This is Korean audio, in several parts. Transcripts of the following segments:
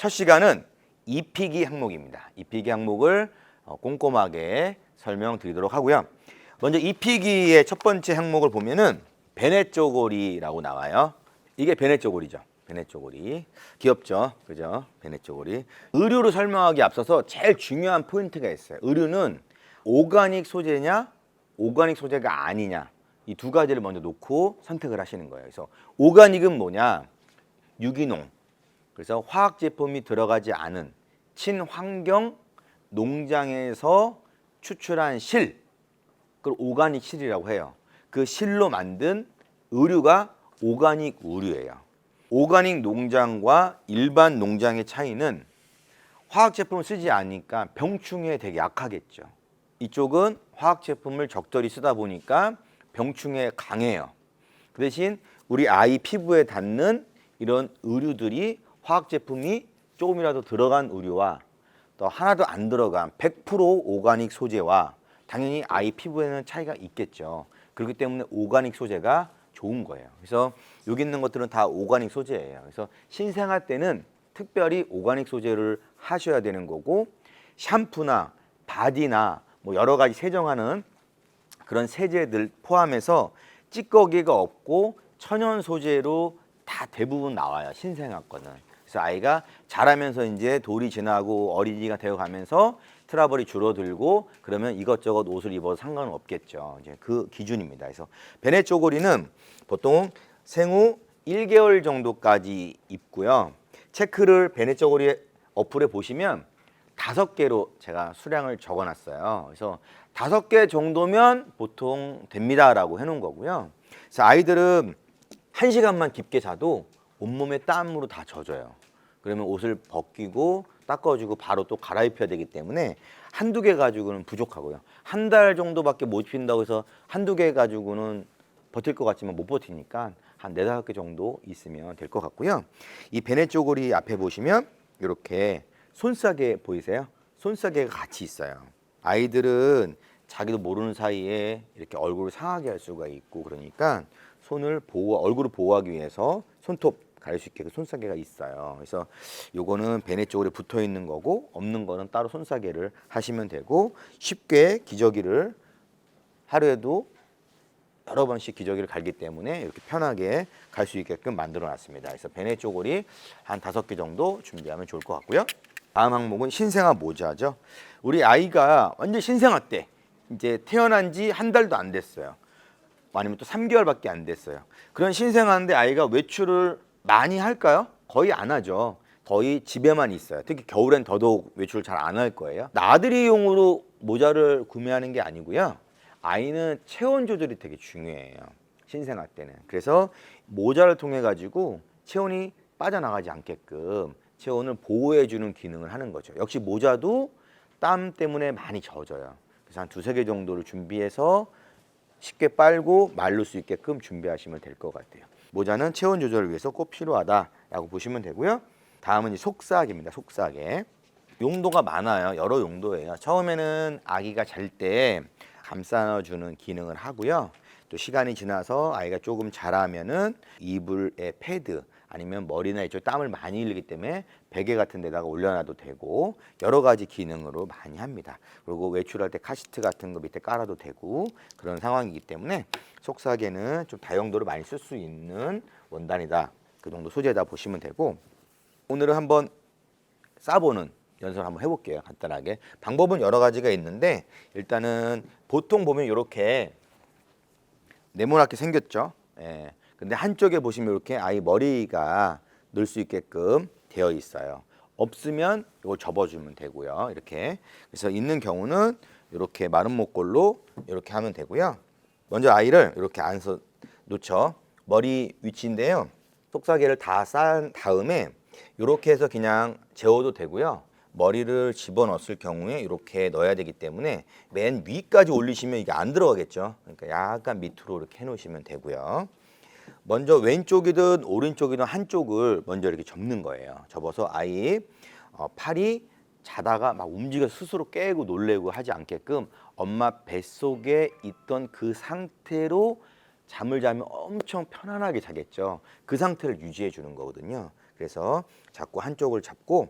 첫 시간은 입히기 항목입니다. 입히기 항목을 꼼꼼하게 설명드리도록 하고요. 먼저 입히기의 첫 번째 항목을 보면은 베네 쪼고리라고 나와요. 이게 베네 쪼고리죠. 베네 쪼고리. 귀엽죠? 그죠? 베네 쪼고리. 의류를 설명하기 앞서서 제일 중요한 포인트가 있어요. 의류는 오가닉 소재냐, 오가닉 소재가 아니냐. 이 두 가지를 먼저 놓고 선택을 하시는 거예요. 그래서 오가닉은 뭐냐? 유기농. 그래서 화학 제품이 들어가지 않은 친환경 농장에서 추출한 실, 그걸 오가닉 실이라고 해요. 그 실로 만든 의류가 오가닉 의류예요. 오가닉 농장과 일반 농장의 차이는 화학 제품을 쓰지 않으니까 병충해에 되게 약하겠죠. 이쪽은 화학 제품을 적절히 쓰다 보니까 병충해에 강해요. 그 대신 우리 아이 피부에 닿는 이런 의류들이 화학 제품이 조금이라도 들어간 의류와 또 하나도 안 들어간 100% 오가닉 소재와 당연히 아이 피부에는 차이가 있겠죠. 그렇기 때문에 오가닉 소재가 좋은 거예요. 그래서 여기 있는 것들은 다 오가닉 소재예요. 그래서 신생아 때는 특별히 오가닉 소재를 하셔야 되는 거고, 샴푸나 바디나 뭐 여러 가지 세정하는 그런 세제들 포함해서 찌꺼기가 없고 천연 소재로 다 대부분 나와요. 신생아 거는. 그래서 아이가 자라면서 이제 돌이 지나고 어린이가 되어가면서 트러블이 줄어들고 그러면 이것저것 옷을 입어도 상관은 없겠죠. 이제 그 기준입니다. 그래서 베네 쪼고리는 보통 생후 1개월 정도까지 입고요. 체크를 베네 쪼고리 어플에 보시면 5개로 제가 수량을 적어놨어요. 그래서 5개 정도면 보통 됩니다라고 해놓은 거고요. 그래서 아이들은 1시간만 깊게 자도 온몸에 땀으로 다 젖어요. 그러면 옷을 벗기고 닦아주고 바로 또 갈아입혀야 되기 때문에 한두 개 가지고는 부족하고요. 한 달 정도밖에 못 입힌다고 해서 한두 개 가지고는 버틸 것 같지만 못 버티니까 한 4-5개 정도 있으면 될 것 같고요. 이 베네 쪼고리 앞에 보시면 이렇게 손싸개 보이세요? 손싸개가 같이 있어요. 아이들은 자기도 모르는 사이에 이렇게 얼굴을 상하게 할 수가 있고 그러니까 얼굴을 보호하기 위해서 손톱 가릴 수 있게 손싸개가 있어요. 그래서 요거는 베네 쪼고리 붙어 있는 거고 없는 거는 따로 손싸개를 하시면 되고, 쉽게 기저귀를 하루에도 여러 번씩 기저귀를 갈기 때문에 이렇게 편하게 갈 수 있게끔 만들어 놨습니다. 그래서 베네 쪼고리 한 5개 정도 준비하면 좋을 것 같고요. 다음 항목은 신생아 모자죠. 우리 아이가 완전 신생아 때 이제 태어난 지 한 달도 안 됐어요. 아니면 또 3개월밖에 안 됐어요. 그런 신생아인데 아이가 외출을 많이 할까요? 거의 안 하죠. 거의 집에만 있어요. 특히 겨울엔 더더욱 외출을 잘 안 할 거예요. 나들이용으로 모자를 구매하는 게 아니고요. 아이는 체온 조절이 되게 중요해요. 신생아 때는. 그래서 모자를 통해 가지고 체온이 빠져나가지 않게끔 체온을 보호해주는 기능을 하는 거죠. 역시 모자도 땀 때문에 많이 젖어요. 그래서 한 2-3개 정도를 준비해서 쉽게 빨고 마를 수 있게끔 준비하시면 될 것 같아요. 모자는 체온 조절을 위해서 꼭 필요하다라고 보시면 되고요. 다음은 속삭입니다. 속삭에. 용도가 많아요. 여러 용도예요. 처음에는 아기가 잘 때 감싸주는 기능을 하고요. 또 시간이 지나서 아이가 조금 자라면은 이불에 패드 아니면 머리나 이쪽 땀을 많이 흘리기 때문에 베개 같은 데다가 올려놔도 되고 여러 가지 기능으로 많이 합니다. 그리고 외출할 때 카시트 같은 거 밑에 깔아도 되고 그런 상황이기 때문에 속삭이는 좀 다용도로 많이 쓸 수 있는 원단이다. 그 정도 소재다 보시면 되고, 오늘은 한번 싸보는 연습을 한번 해볼게요. 간단하게. 방법은 여러 가지가 있는데 일단은 보통 보면 이렇게 네모나게 생겼죠. 예. 근데 한쪽에 보시면 이렇게 아이 머리가 넣을 수 있게끔 되어 있어요. 없으면 이걸 접어주면 되고요. 이렇게. 그래서 있는 경우는 이렇게 마른 목골로 이렇게 하면 되고요. 먼저 아이를 이렇게 안서 놓죠. 머리 위치인데요. 속삭이를 다 싼 다음에 이렇게 해서 그냥 재워도 되고요. 머리를 집어넣었을 경우에 이렇게 넣어야 되기 때문에 맨 위까지 올리시면 이게 안 들어가겠죠. 그러니까 약간 밑으로 이렇게 해놓으시면 되고요. 먼저 왼쪽이든 오른쪽이든 한쪽을 먼저 이렇게 접는 거예요. 접어서 아이 팔이 자다가 막 움직여서 스스로 깨고 놀래고 하지 않게끔 엄마 뱃속에 있던 그 상태로 잠을 자면 엄청 편안하게 자겠죠. 그 상태를 유지해 주는 거거든요. 그래서 자꾸 한쪽을 잡고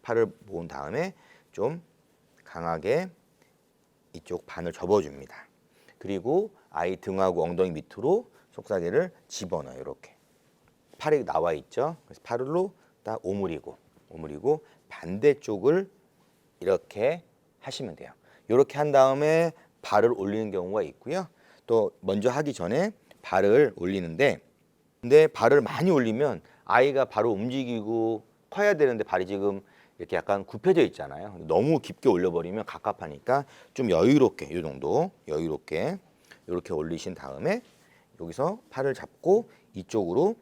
팔을 모은 다음에 좀 강하게 이쪽 반을 접어줍니다. 그리고 아이 등하고 엉덩이 밑으로 속사계를 집어넣어요. 이렇게 팔이 나와 있죠. 그래서 팔로 딱 오므리고 반대쪽을 이렇게 하시면 돼요. 이렇게 한 다음에 발을 올리는 경우가 있고요. 또 먼저 하기 전에 발을 올리는데, 근데 발을 많이 올리면 아이가 바로 움직이고 커야 되는데 발이 지금 이렇게 약간 굽혀져 있잖아요. 너무 깊게 올려버리면 갑갑하니까 좀 여유롭게, 이 정도 여유롭게 이렇게 올리신 다음에 여기서 팔을 잡고 이쪽으로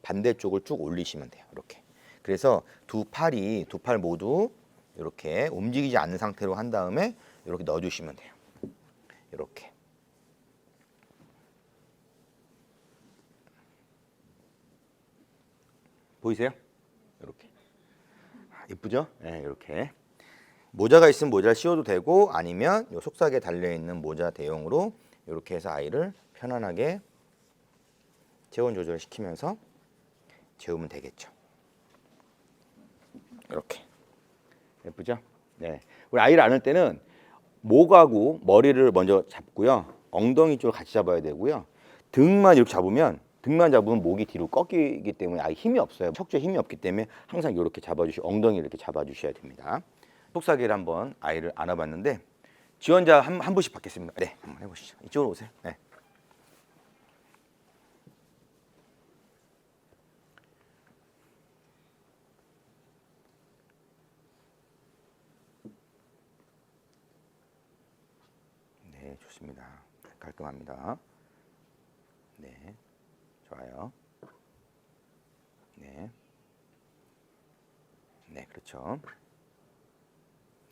반대쪽을 쭉 올리시면 돼요. 이렇게. 그래서 두 팔 모두 이렇게 움직이지 않는 상태로 한 다음에 이렇게 넣어주시면 돼요. 이렇게. 보이세요? 이렇게. 예쁘죠? 네, 이렇게. 모자가 있으면 모자를 씌워도 되고, 아니면 이 속삭에 달려있는 모자 대용으로 이렇게 해서 아이를 편안하게 체온 조절을 시키면서 재우면 되겠죠. 이렇게. 예쁘죠? 네. 우리 아이를 안을 때는 목하고 머리를 먼저 잡고요. 엉덩이 쪽을 같이 잡아야 되고요. 등만 잡으면 목이 뒤로 꺾이기 때문에 아예 힘이 없어요. 척추에 힘이 없기 때문에 항상 이렇게 잡아주시고 엉덩이를 이렇게 잡아주셔야 됩니다. 속삭이를 한번 아이를 안아봤는데 지원자 한 분씩 받겠습니다. 네, 한번 해보시죠. 이쪽으로 오세요. 네. 네, 좋습니다. 깔끔합니다. 네, 좋아요. 네, 네, 그렇죠.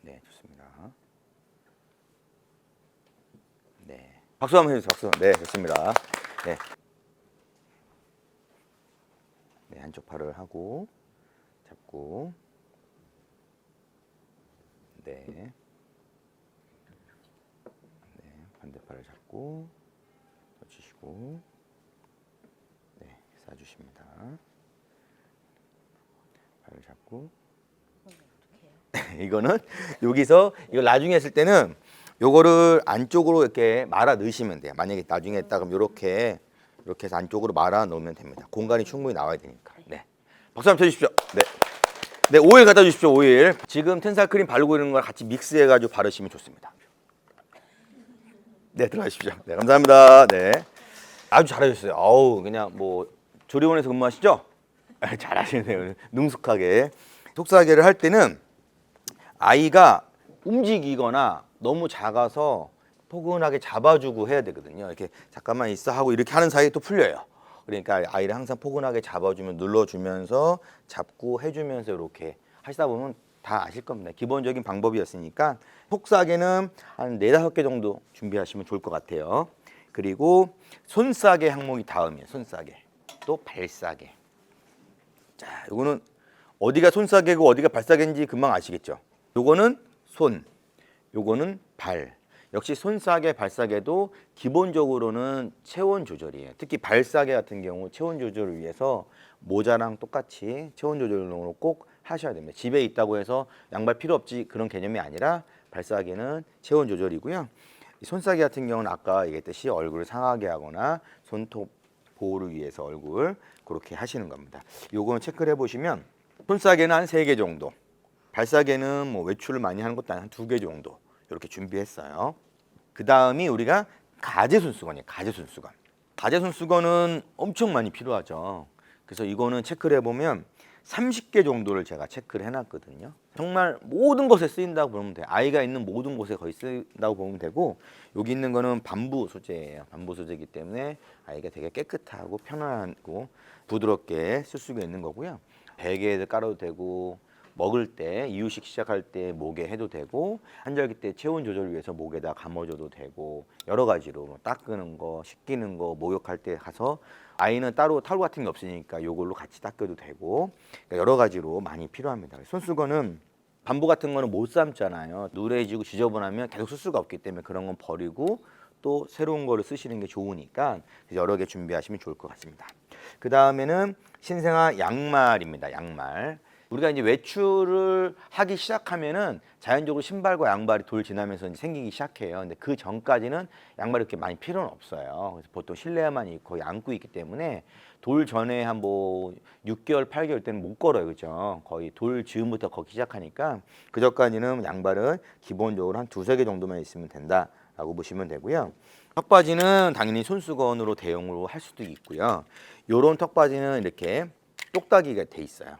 네, 좋습니다. 네, 박수 한번 해주세요. 박수. 네, 좋습니다. 네, 네, 한쪽 팔을 하고 잡고, 네, 네, 반대팔을 잡고 놓치시고, 네, 쏴주십니다. 팔을 잡고. 이거는 여기서 이거 나중에 했을 때는 요거를 안쪽으로 이렇게 말아 넣으시면 돼요. 만약에 나중에 했다 그럼 이렇게 해서 안쪽으로 말아 놓으면 됩니다. 공간이 충분히 나와야 되니까. 네. 박수 한번 쳐주십시오. 네. 네, 오일 갖다 주십시오. 오일. 지금 텐살 크림 바르고 있는 걸 같이 믹스해 가지고 바르시면 좋습니다. 네, 들어가십시오. 네, 감사합니다. 네. 아주 잘하셨어요. 어우, 그냥 뭐 조리원에서 근무하시죠? 잘하시네요. 능숙하게. 속삭이를 할 때는 아이가 움직이거나 너무 작아서 포근하게 잡아주고 해야 되거든요. 이렇게 잠깐만 있어 하고 이렇게 하는 사이에 또 풀려요. 그러니까 아이를 항상 포근하게 잡아주면 눌러주면서 잡고 해주면서 이렇게 하시다 보면 다 아실 겁니다. 기본적인 방법이었으니까 속삭이는 한 4-5개 정도 준비하시면 좋을 것 같아요. 그리고 손싸개 항목이 다음이에요. 손싸개. 또 발싸개. 자, 이거는 어디가 손싸개고 어디가 발싸개인지 금방 아시겠죠? 요거는 손, 요거는 발. 역시 손싸개, 발싸개도 기본적으로는 체온 조절이에요. 특히 발싸개 같은 경우 체온 조절을 위해서 모자랑 똑같이 체온 조절용으로 꼭 하셔야 됩니다. 집에 있다고 해서 양말 필요 없지 그런 개념이 아니라 발싸개는 체온 조절이고요. 손싸개 같은 경우는 아까 얘기했듯이 얼굴을 상하게 하거나 손톱 보호를 위해서 얼굴 그렇게 하시는 겁니다. 요거는 체크를 해보시면 손싸개는 한 3개 정도, 발싸개는 뭐 외출을 많이 하는 것도 한 2개 정도 이렇게 준비했어요. 그 다음이 우리가 가제손수건이에요. 가제손수건. 가제손수건은 엄청 많이 필요하죠. 그래서 이거는 체크를 해보면 30개 정도를 제가 체크를 해놨거든요. 정말 모든 것에 쓰인다고 보면 돼요. 아이가 있는 모든 곳에 거의 쓰인다고 보면 되고, 여기 있는 거는 밤부 소재예요. 밤부 소재이기 때문에 아이가 되게 깨끗하고 편안하고 부드럽게 쓸 수가 있는 거고요. 베개에도 깔아도 되고, 먹을 때 이유식 시작할 때 목에 해도 되고, 한절기 때 체온 조절을 위해서 목에다 감아줘도 되고, 여러 가지로 뭐 닦는 거, 씻기는 거, 목욕할 때 가서 아이는 따로 타올 같은 게 없으니까 이걸로 같이 닦여도 되고, 그러니까 여러 가지로 많이 필요합니다. 손수건은 밤부 같은 거는 못 삶잖아요. 누래지고 지저분하면 계속 쓸 수가 없기 때문에 그런 건 버리고 또 새로운 거를 쓰시는 게 좋으니까 여러 개 준비하시면 좋을 것 같습니다. 그 다음에는 신생아 양말입니다. 양말. 우리가 이제 외출을 하기 시작하면은 자연적으로 신발과 양발이 돌 지나면서 이제 생기기 시작해요. 근데 그 전까지는 양말이 그렇게 많이 필요는 없어요. 그래서 보통 실내에만 입고 안고 있기 때문에 돌 전에 한 뭐 6개월, 8개월 때는 못 걸어요. 그죠? 거의 돌 즈음부터 걷기 시작하니까 그 전까지는 양발은 기본적으로 한 두세 개 정도만 있으면 된다라고 보시면 되고요. 턱바지는 당연히 손수건으로 대용으로 할 수도 있고요. 요런 턱바지는 이렇게 똑딱이가 돼 있어요.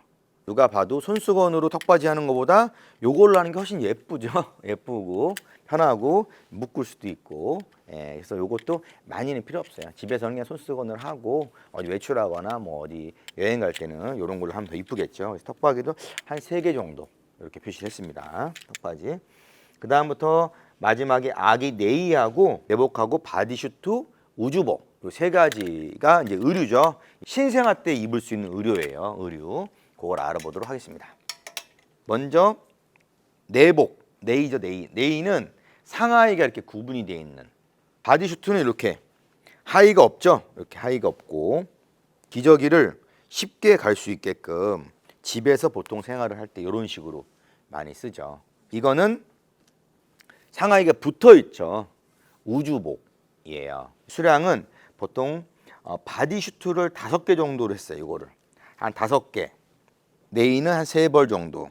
누가 봐도 손수건으로 턱바지 하는 것보다 요걸로 하는 게 훨씬 예쁘죠. 예쁘고 편하고 묶을 수도 있고. 그래서 요것도 많이는 필요 없어요. 집에서는 그냥 손수건을 하고 어디 외출하거나 뭐 어디 여행 갈 때는 요런 걸로 하면 더 이쁘겠죠. 그래서 턱바지도 한 3개 정도 이렇게 표시를 했습니다. 턱바지. 그 다음부터 마지막에 아기 네이하고 내복하고 바디슈트, 우주복 요 세 가지가 이제 의류죠. 신생아 때 입을 수 있는 의류예요. 의류. 그걸 알아보도록 하겠습니다. 먼저 내복, 네이죠, 네이. 네이는 상하이가 이렇게 구분이 되어 있는. 바디슈트는 이렇게 하의가 없죠. 이렇게 하의가 없고 기저귀를 쉽게 갈 수 있게끔 집에서 보통 생활을 할 때 이런 식으로 많이 쓰죠. 이거는 상하이가 붙어 있죠. 우주복이에요. 수량은 보통 바디슈트를 5개 정도로 했어요. 이거를 한 5개. 네이는 한 3벌 정도,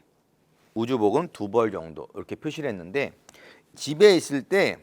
우주복은 2벌 정도 이렇게 표시를 했는데 집에 있을 때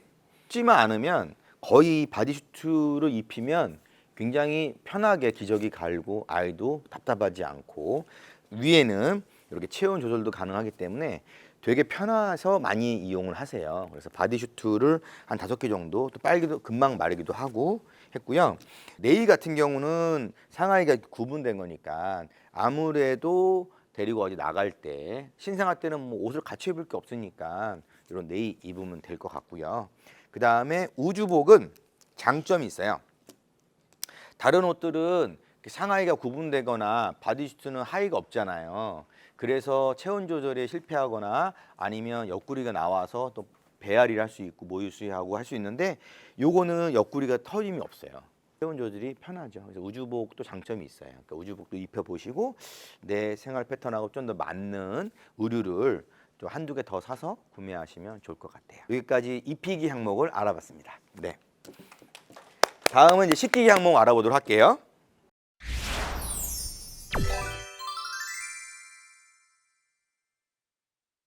춥지만 않으면 거의 바디슈트를 입히면 굉장히 편하게 기저귀 갈고 아이도 답답하지 않고 위에는 이렇게 체온 조절도 가능하기 때문에 되게 편해서 많이 이용을 하세요. 그래서 바디슈트를 한 5개 정도 또 빨기도 금방 마르기도 하고 했고요. 네이 같은 경우는 상하이가 구분된 거니까 아무래도 데리고 어디 나갈 때 신생아 때는 뭐 옷을 같이 입을 게 없으니까 이런 네이 입으면 될 것 같고요. 그 다음에 우주복은 장점이 있어요. 다른 옷들은 상하이가 구분되거나 바디슈트는 하의가 없잖아요. 그래서 체온 조절에 실패하거나 아니면 옆구리가 나와서 또 배앓이를 할 수 있고 모유 수유하고 할 수 있는데 요거는 옆구리가 터짐이 없어요. 체온 조절이 편하죠. 그래서 우주복도 장점이 있어요. 그러니까 우주복도 입혀보시고 내 생활 패턴하고 좀 더 맞는 의류를 또 한두 개 더 사서 구매하시면 좋을 것 같아요. 여기까지 입히기 항목을 알아봤습니다. 네. 다음은 이제 씻기기 항목 알아보도록 할게요.